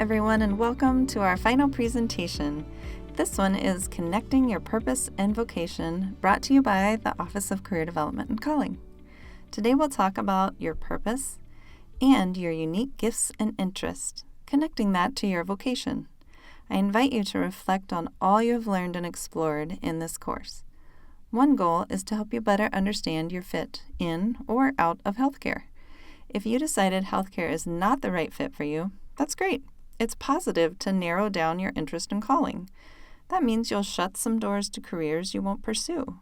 everyone, and welcome to our final presentation. This one is Connecting Your Purpose and Vocation, brought to you by the Office of Career Development and Calling. Today we'll talk about your purpose and your unique gifts and interests, connecting that to your vocation. I invite you to reflect on all you have learned and explored in this course. One goal is to help you better understand your fit in or out of healthcare. If you decided healthcare is not the right fit for you, that's great. It's positive to narrow down your interest and calling. That means you'll shut some doors to careers you won't pursue.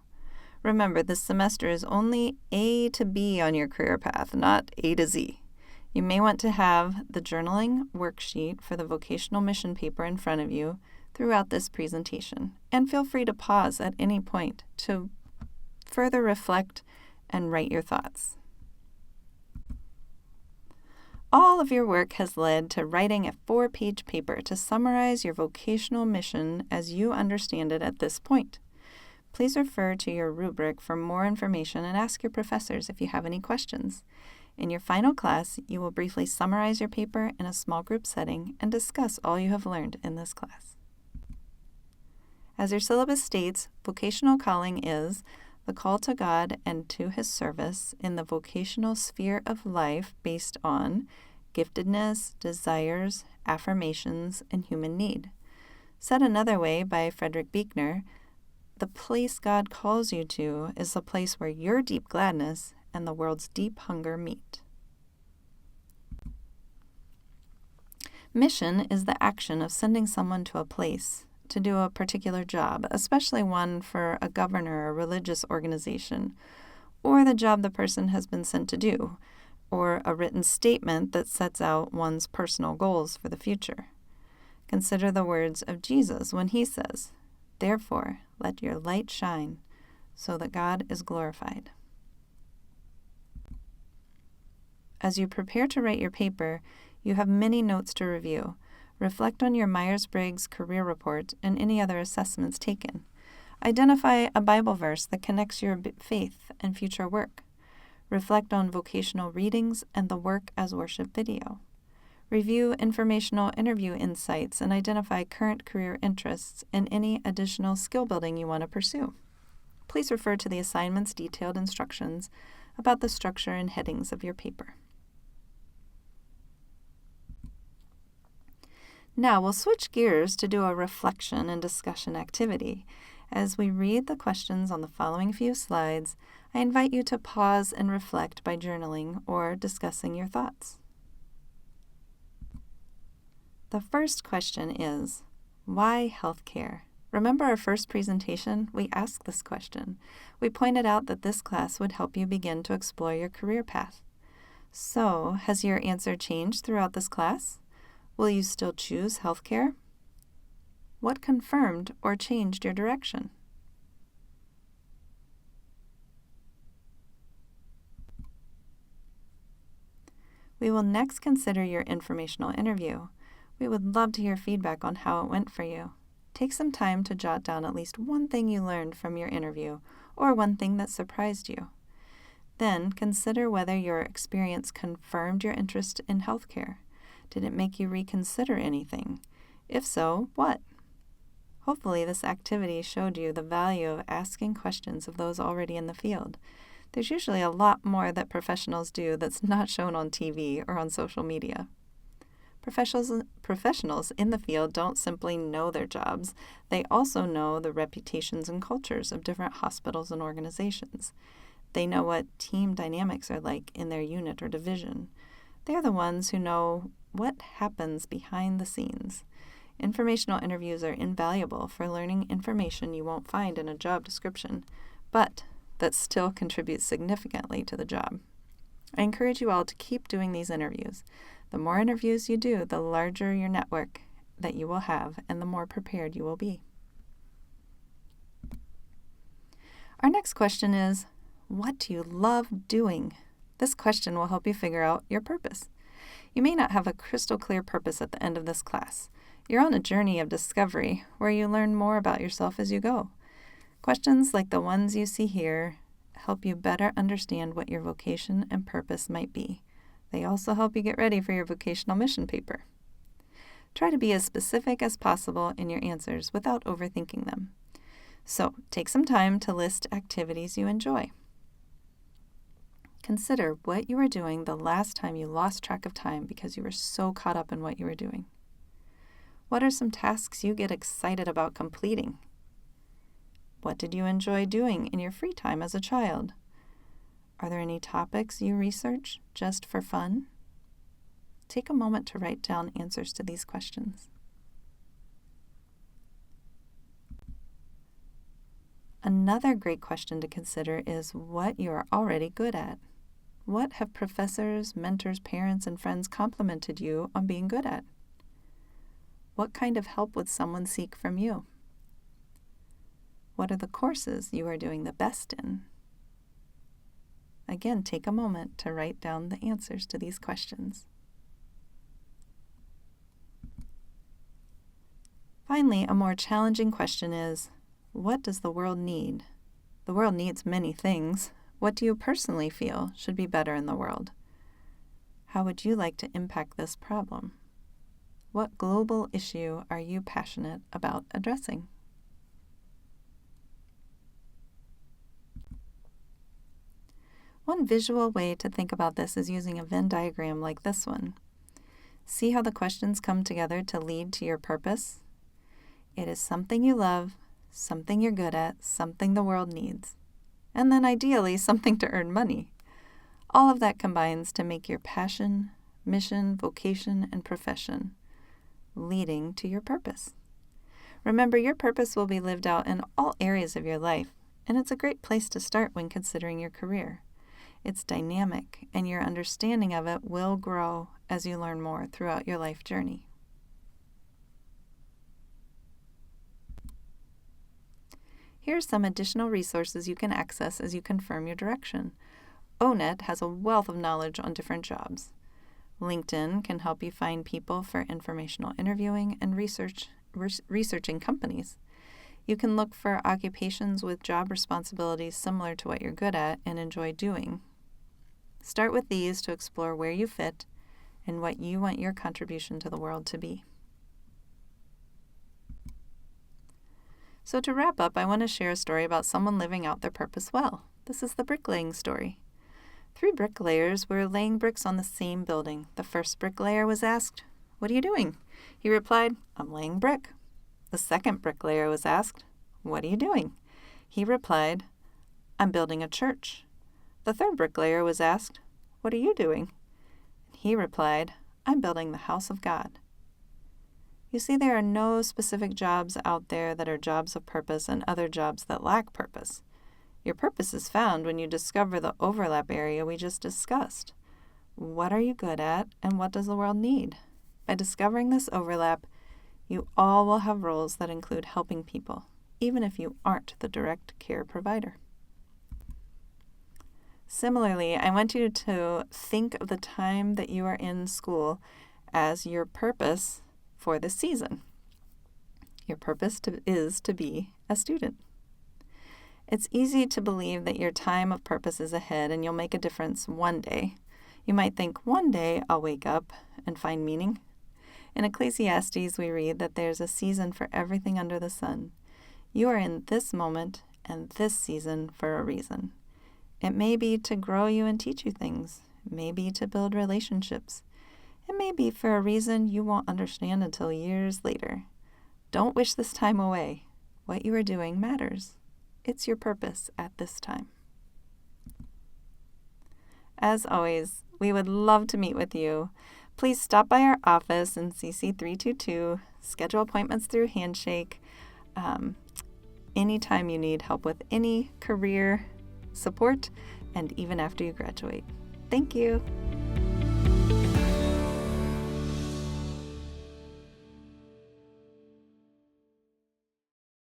Remember, this semester is only A to B on your career path, not A to Z. You may want to have the journaling worksheet for the Vocational Mission Paper in front of you throughout this presentation, and feel free to pause at any point to further reflect and write your thoughts. All of your work has led to writing a 4-page paper to summarize your vocational mission as you understand it at this point. Please refer to your rubric for more information and ask your professors if you have any questions. In your final class, you will briefly summarize your paper in a small group setting and discuss all you have learned in this class. As your syllabus states, vocational calling is the call to God and to His service in the vocational sphere of life based on giftedness, desires, affirmations, and human need. Said another way by Frederick Buechner, the place God calls you to is the place where your deep gladness and the world's deep hunger meet. Mission is the action of sending someone to a place to do a particular job, especially one for a governor or religious organization, or the job the person has been sent to do, or a written statement that sets out one's personal goals for the future. Consider the words of Jesus when he says, "Therefore, let your light shine, so that God is glorified." As you prepare to write your paper, you have many notes to review. Reflect on your Myers-Briggs career report and any other assessments taken. Identify a Bible verse that connects your faith and future work. Reflect on vocational readings and the Work as Worship video. Review informational interview insights and identify current career interests and any additional skill building you want to pursue. Please refer to the assignment's detailed instructions about the structure and headings of your paper. Now we'll switch gears to do a reflection and discussion activity. As we read the questions on the following few slides, I invite you to pause and reflect by journaling or discussing your thoughts. The first question is, why healthcare? Remember our first presentation? We asked this question. We pointed out that this class would help you begin to explore your career path. So, has your answer changed throughout this class? Will you still choose healthcare? What confirmed or changed your direction? We will next consider your informational interview. We would love to hear feedback on how it went for you. Take some time to jot down at least one thing you learned from your interview or one thing that surprised you. Then consider whether your experience confirmed your interest in healthcare. Did it make you reconsider anything? If so, what? Hopefully this activity showed you the value of asking questions of those already in the field. There's usually a lot more that professionals do that's not shown on TV or on social media. Professionals in the field don't simply know their jobs, they also know the reputations and cultures of different hospitals and organizations. They know what team dynamics are like in their unit or division. They're the ones who know what happens behind the scenes. Informational interviews are invaluable for learning information you won't find in a job description, but that still contributes significantly to the job. I encourage you all to keep doing these interviews. The more interviews you do, the larger your network that you will have and the more prepared you will be. Our next question is, what do you love doing? This question will help you figure out your purpose. You may not have a crystal clear purpose at the end of this class. You're on a journey of discovery where you learn more about yourself as you go. Questions like the ones you see here help you better understand what your vocation and purpose might be. They also help you get ready for your vocational mission paper. Try to be as specific as possible in your answers without overthinking them. So, take some time to list activities you enjoy. Consider what you were doing the last time you lost track of time because you were so caught up in what you were doing. What are some tasks you get excited about completing? What did you enjoy doing in your free time as a child? Are there any topics you research just for fun? Take a moment to write down answers to these questions. Another great question to consider is what you are already good at. What have professors, mentors, parents, and friends complimented you on being good at? What kind of help would someone seek from you? What are the courses you are doing the best in? Again, take a moment to write down the answers to these questions. Finally, a more challenging question is, what does the world need? The world needs many things. What do you personally feel should be better in the world? How would you like to impact this problem? What global issue are you passionate about addressing? One visual way to think about this is using a Venn diagram like this one. See how the questions come together to lead to your purpose? It is something you love, something you're good at, something the world needs, and then ideally something to earn money. All of that combines to make your passion, mission, vocation, and profession, leading to your purpose. Remember, your purpose will be lived out in all areas of your life, and it's a great place to start when considering your career. It's dynamic, and your understanding of it will grow as you learn more throughout your life journey. Here are some additional resources you can access as you confirm your direction. ONET has a wealth of knowledge on different jobs. LinkedIn can help you find people for informational interviewing and researching companies. You can look for occupations with job responsibilities similar to what you're good at and enjoy doing. Start with these to explore where you fit and what you want your contribution to the world to be. So to wrap up, I want to share a story about someone living out their purpose well. This is the bricklaying story. 3 bricklayers were laying bricks on the same building. The first bricklayer was asked, "What are you doing?" He replied, "I'm laying brick." The second bricklayer was asked, "What are you doing?" He replied, "I'm building a church." The third bricklayer was asked, "What are you doing?" He replied, "I'm building the house of God." You see, there are no specific jobs out there that are jobs of purpose and other jobs that lack purpose. Your purpose is found when you discover the overlap area we just discussed. What are you good at, and what does the world need? By discovering this overlap, you all will have roles that include helping people, even if you aren't the direct care provider. Similarly, I want you to think of the time that you are in school as your purpose for this season. Your purpose is to be a student. It's easy to believe that your time of purpose is ahead and you'll make a difference one day. You might think, one day I'll wake up and find meaning. In Ecclesiastes, we read that there's a season for everything under the sun. You are in this moment and this season for a reason. It may be to grow you and teach you things. It may be to build relationships. It may be for a reason you won't understand until years later. Don't wish this time away. What you are doing matters. It's your purpose at this time. As always, we would love to meet with you. Please stop by our office in CC 322, schedule appointments through Handshake, anytime you need help with any career support, and even after you graduate. Thank you.